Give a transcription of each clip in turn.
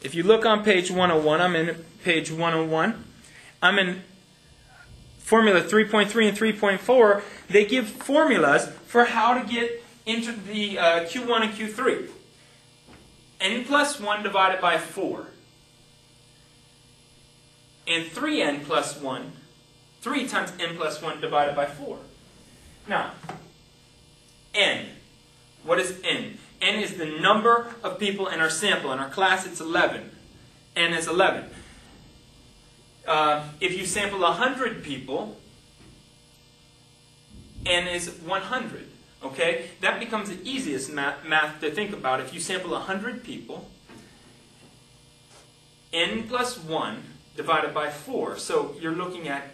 if you look on page 101, I'm in page 101. I'm in formula 3.3 and 3.4. They give formulas for how to get into the Q1 and Q3. N plus 1 divided by 4. And 3n plus 1. 3 times n plus 1 divided by 4. Now, n. What is n? N is the number of people in our sample. In our class, it's 11. N is 11. If you sample 100 people, n is 100. Okay? That becomes the easiest math to think about. If you sample 100 people, n plus 1 divided by 4. So you're looking at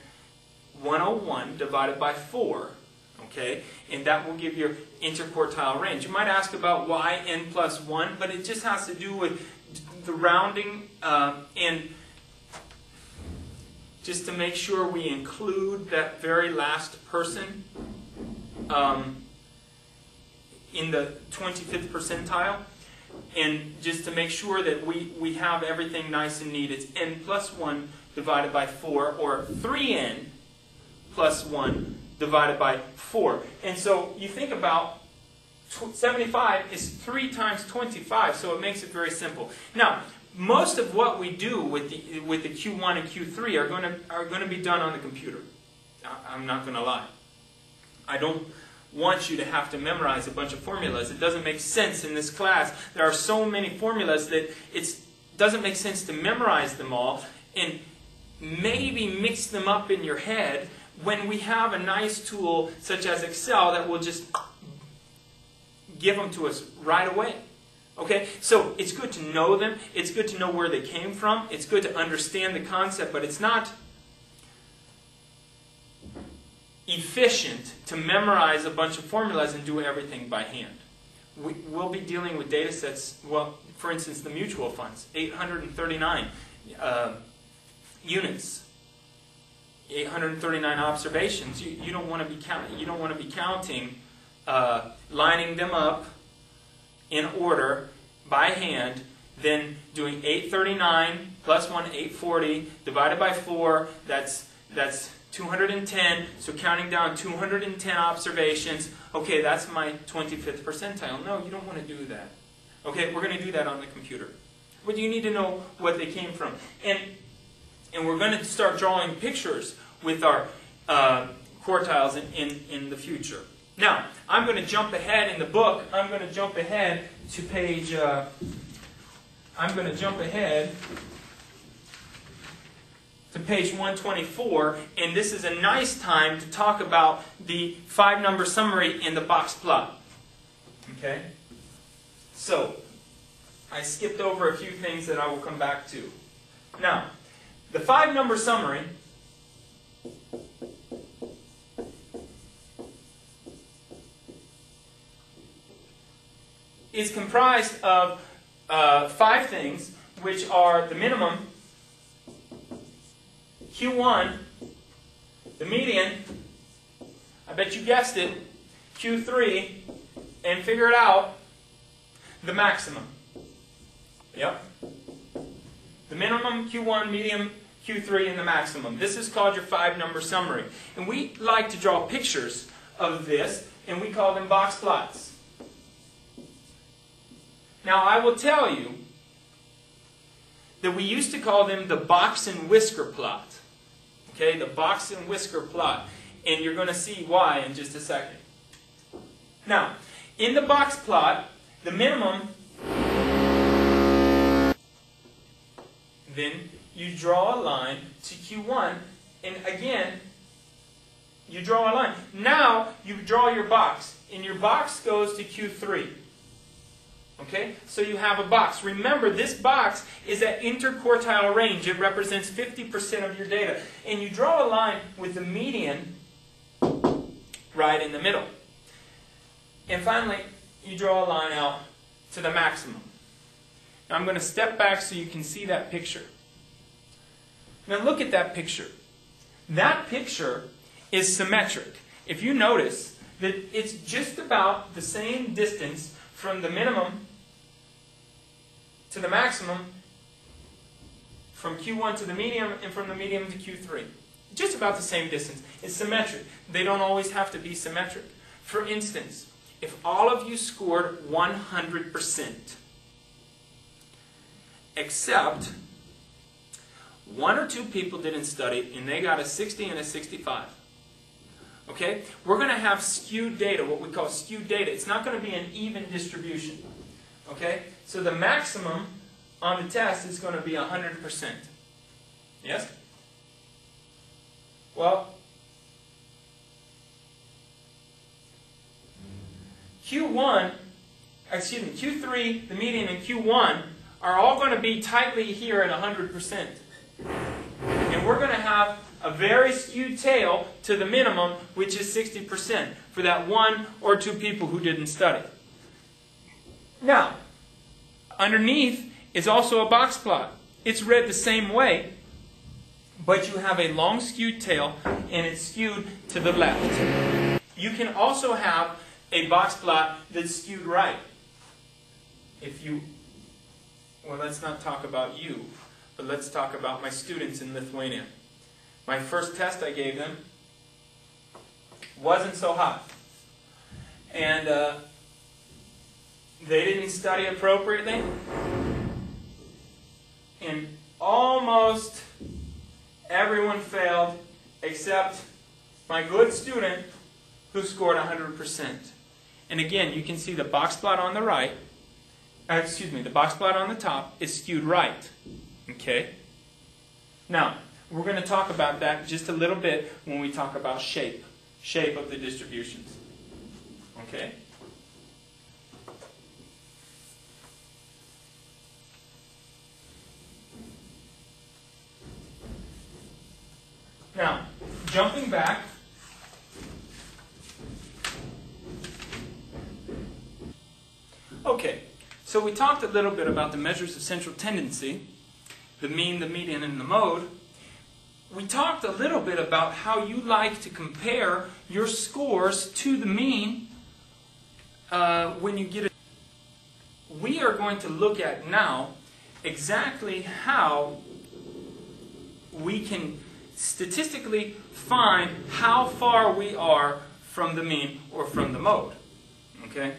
101 divided by 4. Okay? And that will give your interquartile range. You might ask about why n plus 1, but it just has to do with the rounding and just to make sure we include that very last person in the 25th percentile. And just to make sure that we have everything nice and neat, it's n plus 1 divided by 4, or 3n plus 1 divided by 4. And so you think about 75 is 3 times 25, so it makes it very simple. Now, most of what we do with the Q1 and Q3 are going to be done on the computer. I'm not going to lie. I don't want you to have to memorize a bunch of formulas. It doesn't make sense in this class. There are so many formulas that it doesn't make sense to memorize them all and maybe mix them up in your head when we have a nice tool such as Excel that will just give them to us right away. Okay? So it's good to know them. It's good to know where they came from. It's good to understand the concept, but it's not efficient to memorize a bunch of formulas and do everything by hand. We'll be dealing with data sets, well, for instance, the mutual funds, 839 units, 839 observations. You don't want to be counting, lining them up in order by hand, then doing 839 plus 1, 840 divided by 4. That's 210, so counting down 210 observations, okay, that's my 25th percentile. No, you don't want to do that. Okay, we're going to do that on the computer. But you need to know what they came from. And we're going to start drawing pictures with our quartiles in the future. Now, I'm going to jump ahead in the book. I'm going to jump ahead to page, page 124, and this is a nice time to talk about the 5-number summary in the box plot. Okay? So, I skipped over a few things that I will come back to. Now, the 5-number summary is comprised of 5 things, which are the minimum, Q1, the median, I bet you guessed it, Q3, and figure it out, the maximum. Yep. The minimum, Q1, medium, Q3, and the maximum. This is called your 5-number summary. And we like to draw pictures of this, and we call them box plots. Now, I will tell you that we used to call them the box and whisker plot. Okay, the box and whisker plot. And you're going to see why in just a second. Now, in the box plot, the minimum, then you draw a line to Q1, and again, you draw a line. Now, you draw your box, and your box goes to Q3. Okay, so you have a box. Remember, this box is that interquartile range. It represents 50% of your data. And you draw a line with the median right in the middle. And finally, you draw a line out to the maximum. Now I'm going to step back so you can see that picture. Now look at that picture. That picture is symmetric. If you notice that it's just about the same distance from the minimum to the maximum from Q1 to the median and from the median to Q3. Just about the same distance. It's symmetric. They don't always have to be symmetric. For instance, if all of you scored 100%, except one or two people didn't study and they got a 60 and a 65. Okay? We're going to have skewed data, what we call skewed data. It's not going to be an even distribution. Okay? So the maximum on the test is going to be 100%. Yes? Well, Q3, the median, and Q1 are all going to be tightly here at 100%. And we're going to have a very skewed tail to the minimum, which is 60%, for that one or two people who didn't study. Now, underneath is also a box plot. It's read the same way, but you have a long skewed tail, and it's skewed to the left. You can also have a box plot that's skewed right. Well, let's not talk about you, but let's talk about my students in Lithuania. My first test I gave them wasn't so hot. And they didn't study appropriately. And almost everyone failed except my good student who scored 100%. And again, you can see the box plot on the right, the box plot on the top is skewed right. Okay? Now, we're going to talk about that just a little bit when we talk about shape of the distributions. Okay? Now, jumping back, okay, so we talked a little bit about the measures of central tendency, the mean, the median, and the mode. We talked a little bit about how you like to compare your scores to the mean when you get it. We are going to look at now exactly how we can statistically find how far we are from the mean or from the mode. Okay?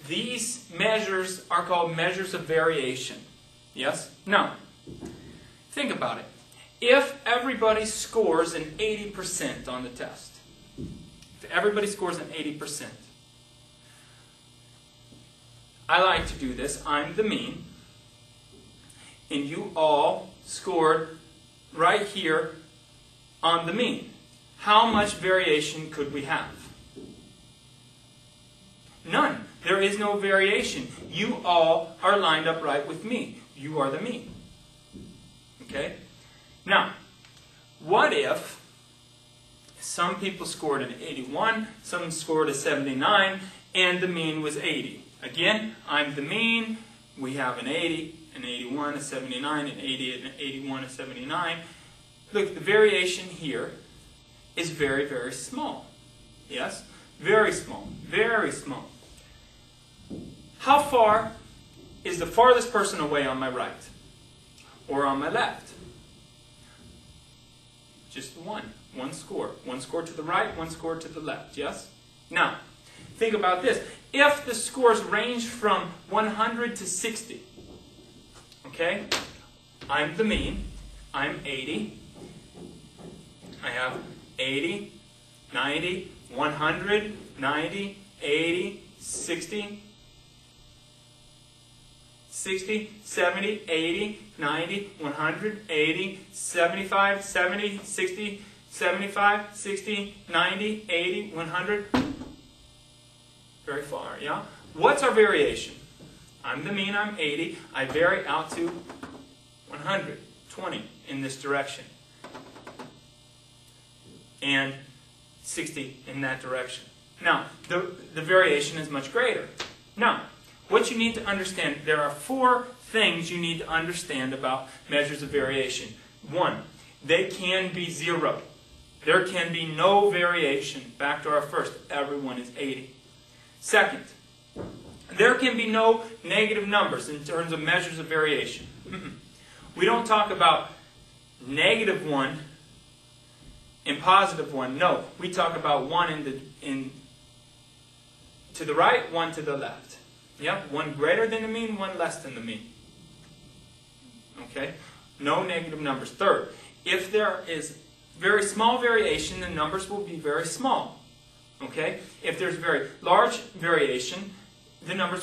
These measures are called measures of variation. Yes? Now, think about it. If everybody scores an 80% on the test, if everybody scores an 80%, I like to do this. I'm the mean, and you all scored right here on the mean. How much variation could we have? None. There is no variation. You all are lined up right with me. You are the mean. Okay? Now, what if some people scored an 81, some scored a 79, and the mean was 80? Again, I'm the mean. We have an 80, an 81, a 79, an 80, an 81, a 79. Look, the variation here is very, very small. Yes? Very small. Very small. How far is the farthest person away on my right? Or on my left? Just one. One score. One score to the right, one score to the left. Yes? Now, think about this. If the scores range from 100 to 60, okay? I'm the mean. I'm 80. I have 80, 90, 100, 90, 80, 60, 60, 70, 80, 90, 100, 80, 75, 70, 60, 75, 60, 90, 80, 100. Very far, yeah? What's our variation? I'm the mean, I'm 80. I vary out to 100, 20 in this direction. And 60 in that direction. Now, the variation is much greater. Now, what you need to understand, there are 4 things you need to understand about measures of variation. 1, they can be 0. There can be no variation. Back to our first, everyone is 80. Second, there can be no negative numbers in terms of measures of variation. We don't talk about -1 and +1. No, we talk about 1 to the right, 1 to the left. Yep, 1 greater than the mean, 1 less than the mean. Okay? No negative numbers. Third, if there is very small variation, the numbers will be very small. Okay? If there's very large variation, the numbers